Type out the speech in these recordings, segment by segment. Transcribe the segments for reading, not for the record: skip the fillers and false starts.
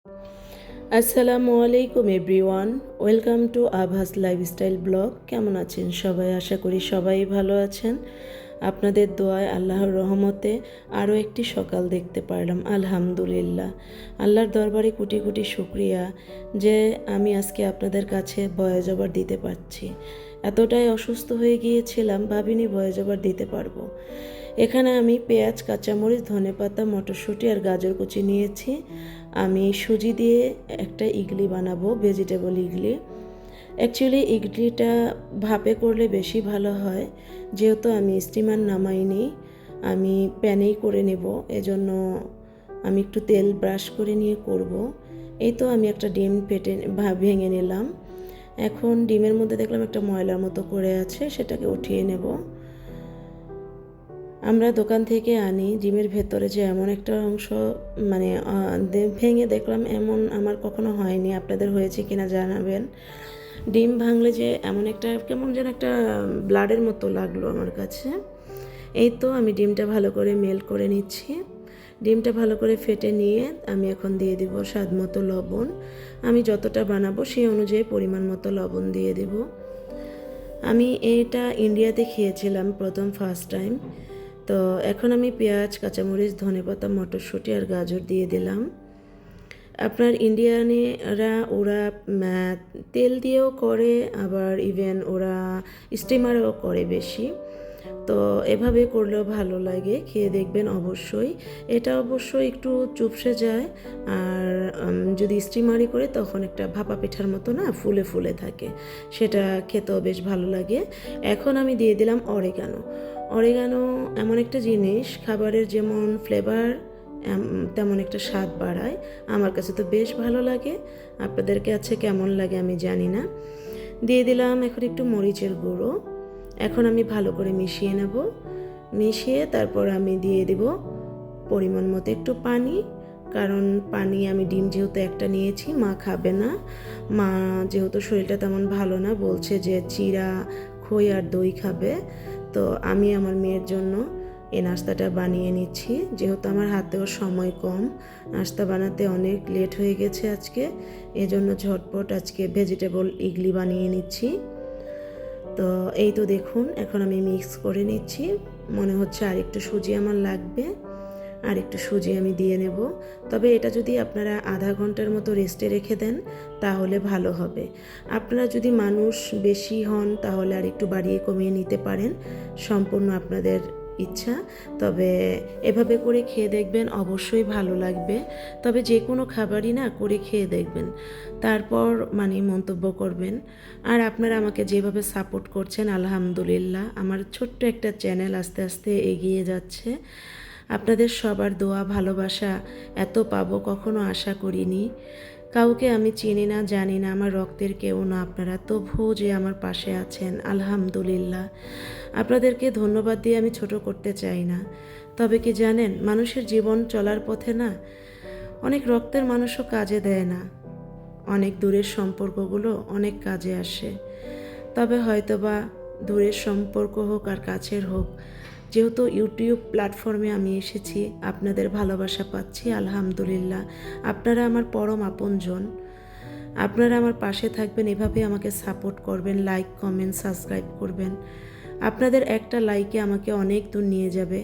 আসসালামু আলাইকুম everyone, welcome to আভাস লাইফস্টাইল ব্লগ। কেমন আছেন সবাই? আশা করি সবাই ভালো আছেন। আপনাদের দোয়ায় আল্লাহর রহমতে আরও একটি সকাল দেখতে পারলাম, আলহামদুলিল্লাহ। আল্লাহর দরবারে কোটি কোটি শুক্রিয়া যে আমি আজকে আপনাদের কাছে ভয়েস ওভার দিতে পারছি। এতটাই অসুস্থ হয়ে গিয়েছিলাম, ভাবিনি ভয়েস ওভার দিতে পারবো। এখানে আমি পেঁয়াজ, কাঁচামরিচ, ধনেপাতা, মটরশুঁটি আর গাজর কুচি নিয়েছি। আমি সুজি দিয়ে একটা ইডলি বানাবো, ভেজিটেবল ইডলি। অ্যাকচুয়ালি ইডলিটা ভাপে করলে বেশি ভালো হয়, যেহেতু আমি স্টিমার নামাইনি, আমি প্যানেই করে নেব। এজন্য আমি একটু তেল ব্রাশ করে নিয়ে করব। এই তো আমি একটা ডিম ভেঙে নিলাম। এখন ডিমের মধ্যে দেখলাম একটা ময়লার মতো করে আছে, সেটাকে উঠিয়ে নেব। আমরা দোকান থেকে আনি, ডিমের ভেতরে যে এমন একটা অংশ মানে ভেঙে দেখলাম, এমন আমার কখনো হয়নি। আপনাদের হয়েছে কিনা জানাবেন। ডিম ভাঙলে যে এমন একটা কেমন যেন একটা ব্লাডের মতো লাগলো আমার কাছে। এই তো আমি ডিমটা ভালো করে মেল্ট করে নিচ্ছি। ডিমটা ভালো করে ফেটে নিয়ে আমি এখন দিয়ে দিব স্বাদ মতো লবণ। আমি যতটা বানাবো সেই অনুযায়ী পরিমাণ মতো লবণ দিয়ে দেব। আমি এটা ইন্ডিয়াতে খেয়েছিলাম প্রথম ফার্স্ট টাইম। তো এখন আমি পেঁয়াজ, কাঁচামরিচ, ধনেপাতা, মটরশুঁটি আর গাজর দিয়ে দিলাম। আপনার ইন্ডিয়ানেরা ওরা তেল দিয়েও করে, আবার ইভেন ওরা স্টিমারও করে বেশি। তো এভাবে করলেও ভালো লাগে, খেয়ে দেখবেন অবশ্যই। এটা অবশ্যই একটু চুপসে যায়, আর যদি স্টিমারি করে তখন একটা ভাপা পিঠার মতো না ফুলে ফুলে থাকে, সেটা খেতেও বেশ ভালো লাগে। এখন আমি দিয়ে দিলাম অরিগানো। অরিগানো এমন একটা জিনিস, খাবারের যেমন ফ্লেভার তেমন একটা স্বাদ বাড়ায়। আমার কাছে তো বেশ ভালো লাগে, আপনাদের কাছে কেমন লাগে আমি জানি না। দিয়ে দিলাম এখন একটু মরিচের গুঁড়ো। এখন আমি ভালো করে মিশিয়ে নেব। মিশিয়ে তারপর আমি দিয়ে দেব পরিমাণ মতো একটু পানি, কারণ পানি আমি ডিম যেহেতু একটা নিয়েছি, মা খাবে না। মা যেহেতু শরীরটা তেমন ভালো না, বলছে যে চিড়া, খই আর দই খাবে। তো আমি আমার মেয়ের জন্য এই নাস্তাটা বানিয়ে নিচ্ছি, যেহেতু আমার হাতেও সময় কম, নাস্তা বানাতে অনেক লেট হয়ে গেছে আজকে। এজন্য ঝটপট আজকে ভেজিটেবল ইডলি বানিয়ে নিচ্ছি। তো এই তো দেখুন, এখন আমি মিক্স করে নিচ্ছি। মনে হচ্ছে আরেকটু সুজি আমার লাগবে, আর একটু সুজি আমি দিয়ে নেব। তবে এটা যদি আপনারা আধা ঘন্টার মতো রেস্টে রেখে দেন তাহলে ভালো হবে। আপনারা যদি মানুষ বেশি হন তাহলে আর একটু বাড়িয়ে কমিয়ে নিতে পারেন, সম্পূর্ণ আপনাদের ইচ্ছা। তবে এভাবে করে খেয়ে দেখবেন, অবশ্যই ভালো লাগবে। তবে যে কোনো খাবারই না করে খেয়ে দেখবেন, তারপর মন্তব্য করবেন। আর আপনারা আমাকে যেভাবে সাপোর্ট করছেন, আলহামদুলিল্লাহ, আমার ছোট্ট একটা চ্যানেল আস্তে আস্তে এগিয়ে যাচ্ছে। আপনাদের সবার দোয়া ভালোবাসা এত পাবো কখনো আশা করিনি। কাউকে আমি চিনি না, জানি না, আমার রক্তের কেউ না আপনারা, তবুও যে আমার পাশে আছেন, আলহামদুলিল্লাহ। আপনাদেরকে ধন্যবাদ দিয়ে আমি ছোট করতে চাই না। তবে কি জানেন, মানুষের জীবন চলার পথে না অনেক রক্তের মানুষও কাজে দেয় না, অনেক দূরের সম্পর্কগুলো অনেক কাজে আসে। তবে হয়তোবা দূরের সম্পর্ক হোক আর কাছের হোক, যেহেতু ইউটিউব প্ল্যাটফর্মে আমি এসেছি, আপনাদের ভালোবাসা পাচ্ছি, আলহামদুলিল্লাহ। আপনারা আমার পরম আপনজন। আপনারা আমার পাশে থাকবেন, এভাবে আমাকে সাপোর্ট করবেন, লাইক, কমেন্ট, সাবস্ক্রাইব করবেন। আপনাদের একটা লাইকে আমাকে অনেক দূর নিয়ে যাবে।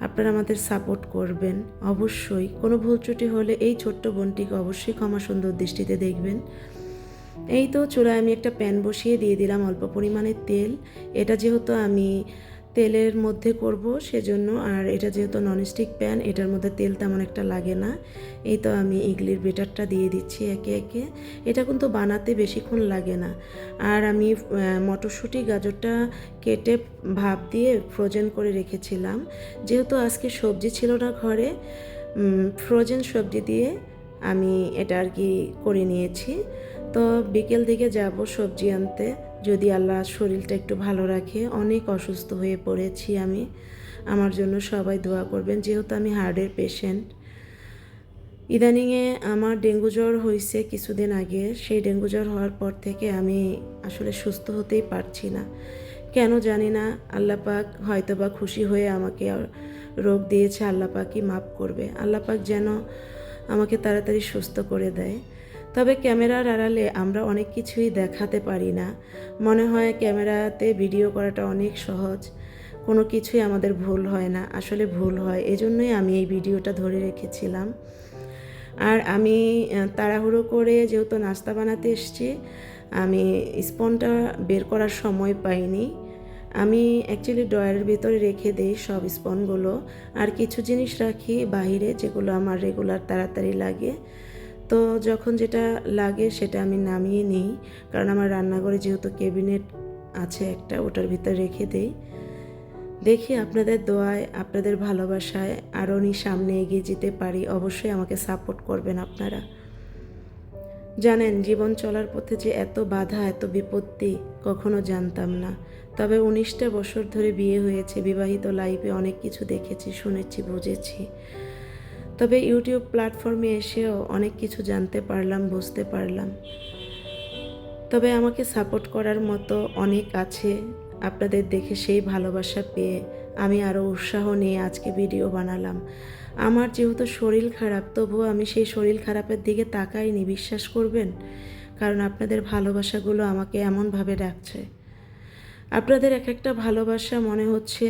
আপনারা আমাদের সাপোর্ট করবেন অবশ্যই। কোনো ভুল ত্রুটি হলে এই ছোট্ট বোনটিকে অবশ্যই ক্ষমা সুন্দর দৃষ্টিতে দেখবেন। এই তো চুলায় আমি একটা প্যান বসিয়ে দিয়ে দিলাম অল্প পরিমাণে তেল। এটা যেহেতু আমি তেলের মধ্যে করব সেজন্য, আর এটা যেহেতু ননস্টিক প্যান, এটার মধ্যে তেল তেমন একটা লাগে না। এই তো আমি ইডলির বেটারটা দিয়ে দিচ্ছি একে একে। এটা কিন্তু বানাতে বেশিক্ষণ লাগে না। আর আমি মটরশুঁটি, গাজরটা কেটে ভাপ দিয়ে ফ্রোজেন করে রেখেছিলাম। যেহেতু আজকে সবজি ছিল না ঘরে, ফ্রোজেন সবজি দিয়ে আমি এটা আর কি করে নিয়েছি। তো বিকেল দিকে যাব সবজি আনতে, যদি আল্লাহ শরীরটা একটু ভালো রাখে। অনেক অসুস্থ হয়ে পড়েছি আমি, আমার জন্য সবাই দোয়া করবেন, যেহেতু আমি হার্টের পেশেন্ট। ইদানিংয়ে আমার ডেঙ্গু জ্বর হয়েছে কিছুদিন আগে। সেই ডেঙ্গু জ্বর হওয়ার পর থেকে আমি আসলে সুস্থ হতেই পারছি না, কেন জানি না। আল্লাহ পাক হয়তো বা খুশি হয়ে আমাকে রোগ দিয়েছে, আল্লাহ পাকই মাফ করবে। আল্লাহ পাক যেন আমাকে তাড়াতাড়ি সুস্থ করে দেয়। তবে ক্যামেরার আড়ালে আমরা অনেক কিছুই দেখাতে পারি না। মনে হয় ক্যামেরাতে ভিডিও করাটা অনেক সহজ, কোনো কিছুই আমাদের ভুল হয় না, আসলে ভুল হয়। এজন্যই আমি এই ভিডিওটা ধরে রেখেছিলাম। আর আমি তাড়াহুড়ো করে যেহেতু নাস্তা বানাতে এসেছি, আমি স্পনটা বের করার সময় পাইনি। আমি অ্যাকচুয়ালি ড্রয়ারের ভিতরে রেখে দিই সব স্পনগুলো, আর কিছু জিনিস রাখি বাইরে যেগুলো আমার রেগুলার তাড়াতাড়ি লাগে। তো যখন যেটা লাগে সেটা আমি নামিয়ে নিই, কারণ আমার রান্নাঘরে যেহেতু ক্যাবিনেট আছে একটা, ওটার ভিতরে রেখে দিই। দেখি আপনাদের দোয়ায়, আপনাদের ভালোবাসায় আরও সামনে এগিয়ে যেতে পারি। অবশ্যই আমাকে সাপোর্ট করবেন আপনারা। জানেন, জীবন চলার পথে যে এত বাধা, এত বিপত্তি কখনো জানতাম না। তবে 19টা বছর ধরে বিয়ে হয়েছে, বিবাহিত লাইফে অনেক কিছু দেখেছি, শুনেছি, বুঝেছি। তবে ইউটিউব প্ল্যাটফর্মে এসেও অনেক কিছু জানতে পারলাম, বুঝতে পারলাম। তবে আমাকে সাপোর্ট করার মতো অনেক আছে। আপনাদের দেখে সেই ভালোবাসা পেয়ে আমি আরও উৎসাহ নিয়ে আজকে ভিডিও বানালাম। আমার যেহেতু শরীর খারাপ, তবুও আমি সেই শরীর খারাপের দিকে তাকাইনি, বিশ্বাস করবেন। কারণ আপনাদের ভালোবাসাগুলো আমাকে এমনভাবে ডাকছে। আপনাদের এক একটা ভালোবাসা মনে হচ্ছে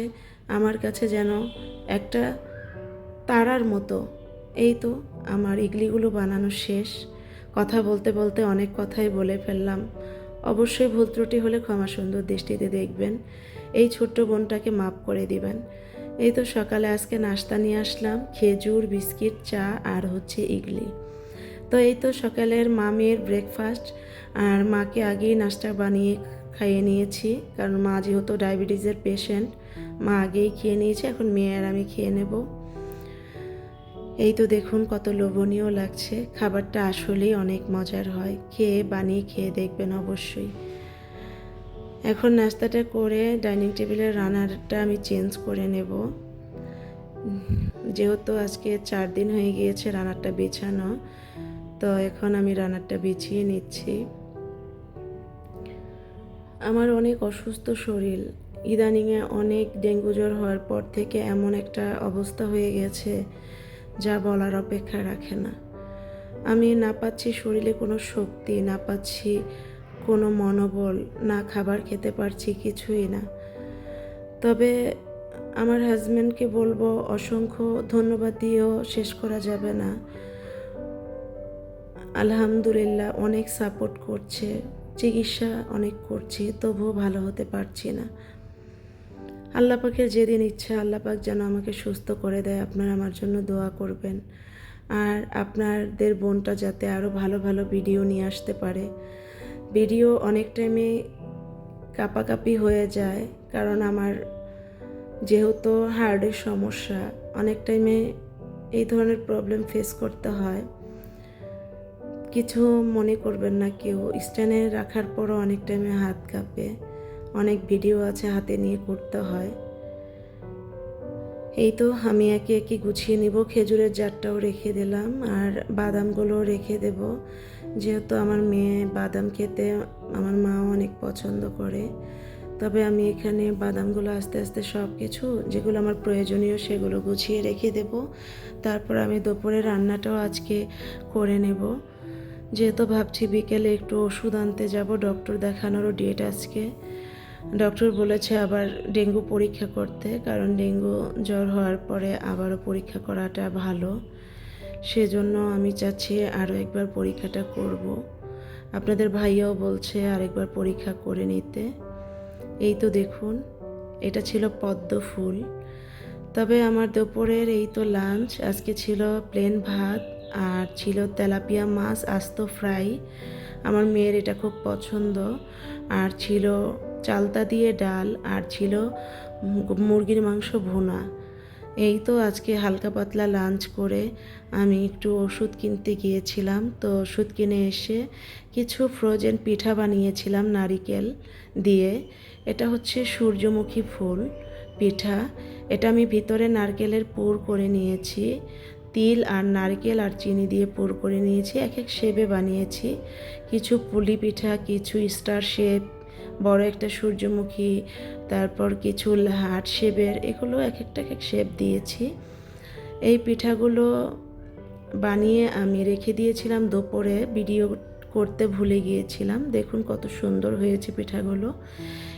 আমার কাছে যেন একটা তারার মতো। এই তো আমার ইডলিগুলো বানানো শেষ। কথা বলতে বলতে অনেক কথাই বলে ফেললাম। অবশ্যই ভুল ত্রুটি হলে ক্ষমা সুন্দর দৃষ্টিতে দেখবেন। এই ছোট্ট বোনটাকে মাফ করে দিবেন। এই তো সকালে আজকে নাস্তা নিয়ে আসলাম, খেজুর, বিস্কিট, চা আর হচ্ছে ইডলি। তো এই তো সকালের মামের ব্রেকফাস্ট। আর মাকে আগেই নাস্তা বানিয়ে খাইয়ে নিয়েছি, কারণ মা যেহেতু ডায়াবেটিসের পেশেন্ট, মা আগেই খেয়ে নিয়েছে। এখন মেয়ে আর আমি খেয়ে নেব। এই তো দেখুন কত লোভনীয় লাগছে। খাবারটা আসলেই অনেক মজার হয়, বানিয়ে খেয়ে দেখবেন অবশ্যই। এখন নাস্তাটা করে ডাইনিং টেবিলের রান্নাটা আমি চেঞ্জ করে নেব, যেহেতু আজকে 4 দিন হয়ে গিয়েছে রান্নাটা বিছানো। তো এখন আমি রান্নাটা বিছিয়ে নিচ্ছি। আমার অনেক অসুস্থ শরীর, ইদানিংয়ে অনেক ডেঙ্গু জ্বর হওয়ার পর থেকে এমন একটা অবস্থা হয়ে গেছে যা বলার অপেক্ষা রাখে না। আমি না পাচ্ছি শরীরে কোনো শক্তি, না পাচ্ছি কোনো মনোবল, না খাবার খেতে পারছি, কিছুই না। তবে আমার হাজব্যান্ডকে বলবো, অসংখ্য ধন্যবাদ দিয়েও শেষ করা যাবে না। আলহামদুলিল্লাহ অনেক সাপোর্ট করছে, চিকিৎসা অনেক করছি, তবুও ভালো হতে পারছি না। আল্লাহ পাকের যেদিন ইচ্ছা, আল্লাহ পাক যেন আমাকে সুস্থ করে দেয়। আপনারা আমার জন্য দোয়া করবেন। আর আপনাদের বোনটা যাতে আরও ভালো ভালো ভিডিও নিয়ে আসতে পারে। ভিডিও অনেক টাইমে কাঁপাকাঁপি হয়ে যায়, কারণ আমার যেহেতু হার্টের সমস্যা, অনেক টাইমে এই ধরনের প্রবলেম ফেস করতে হয়। কিছু মনে করবেন না কেউ, স্ট্যান্ডে রাখার পরও অনেক টাইমে হাত কাঁপে। অনেক ভিডিও আছে হাতে নিয়ে করতে হয়। এই তো আমি একে একে গুছিয়ে নিব। খেজুরের জারটাও রেখে দিলাম, আর বাদামগুলো রেখে দেব, যেহেতু আমার মেয়ে বাদাম খেতে আমার মাও অনেক পছন্দ করে। তবে আমি এখানে বাদামগুলো আস্তে আস্তে সব কিছু যেগুলো আমার প্রয়োজনীয় সেগুলো গুছিয়ে রেখে দেব। তারপর আমি দুপুরে রান্নাটাও আজকে করে নেব, যেহেতু ভাবছি বিকেলে একটু ওষুধ আনতে যাব, ডক্টর দেখানোরও ডেট আজকে। ডক্টর বলেছে আবার ডেঙ্গু পরীক্ষা করতে, কারণ ডেঙ্গু জ্বর হওয়ার পরে আবারও পরীক্ষা করাটা ভালো। সেজন্য আমি চাচ্ছি আরও একবার পরীক্ষাটা করব। আপনাদের ভাইয়াও বলছে আরেকবার পরীক্ষা করে নিতে। এই তো দেখুন, এটা ছিল পদ্ম ফুল। তবে আমার দুপুরের এই তো লাঞ্চ আজকে ছিল প্লেন ভাত, আর ছিল তেলাপিয়া মাছ আস্ত ফ্রাই, আমার মেয়ের এটা খুব পছন্দ। আর ছিল চালতা দিয়ে ডাল, আর ছিল মুরগির মাংস ভুনা। এই তো আজকে হালকা পাতলা লাঞ্চ করে আমি একটু ওষুধ কিনতে গিয়েছিলাম। তো ওষুধ কিনে এসে কিছু ফ্রোজেন পিঠা বানিয়েছিলাম নারিকেল দিয়ে। এটা হচ্ছে সূর্যমুখী ফুল পিঠা। এটা আমি ভিতরে নারকেলের পুর করে নিয়েছি, তিল আর নারকেল আর চিনি দিয়ে পুর করে নিয়েছি। এক এক শেপে বানিয়েছি, কিছু পুলি পিঠা, কিছু স্টার শেপ, বড় একটা সূর্যমুখী, তারপর কিছু হার্ট শেপের, এগুলো এক একটা এক শেপ দিয়েছি। এই পিঠাগুলো বানিয়ে আমি রেখে দিয়েছিলাম দুপুরে, ভিডিও করতে ভুলে গিয়েছিলাম। দেখুন কত সুন্দর হয়েছে পিঠাগুলো।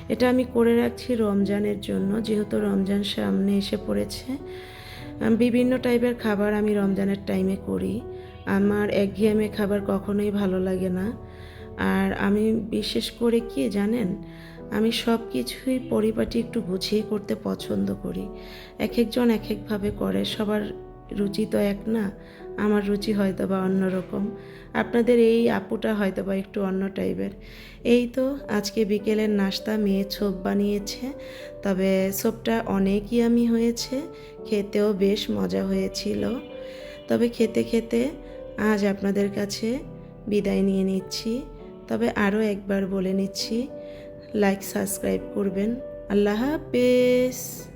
এটা আমি করে রাখছি রমজানের জন্য, যেহেতু রমজান সামনে এসে পড়েছে। বিভিন্ন টাইপের খাবার আমি রমজানের টাইমে করি। আমার একঘেয়েমি খাবার কখনোই ভালো লাগে না। আর আমি বিশেষ করে কি জানেন, আমি সব কিছুই পরিপাটি একটু গুছিয়ে করতে পছন্দ করি। এক একজন এক একভাবে করে, সবার রুচি তো এক না। আমার রুচি হয়তো বা অন্যরকম, আপনাদের এই আপুটা হয়তো বা একটু অন্য টাইপের। এই তো আজকে বিকেলের নাস্তা, মেয়ে ছোপ বানিয়েছে, তবে ছোপটা অনেক ইয়ামি হয়েছে, খেতেও বেশ মজা হয়েছিল। তবে খেতে খেতে আজ আপনাদের কাছে বিদায় নিয়ে নিচ্ছি। তবে আরও একবার বলে নিচ্ছি, লাইক সাবস্ক্রাইব করবেন। আল্লাহ হাফেজ।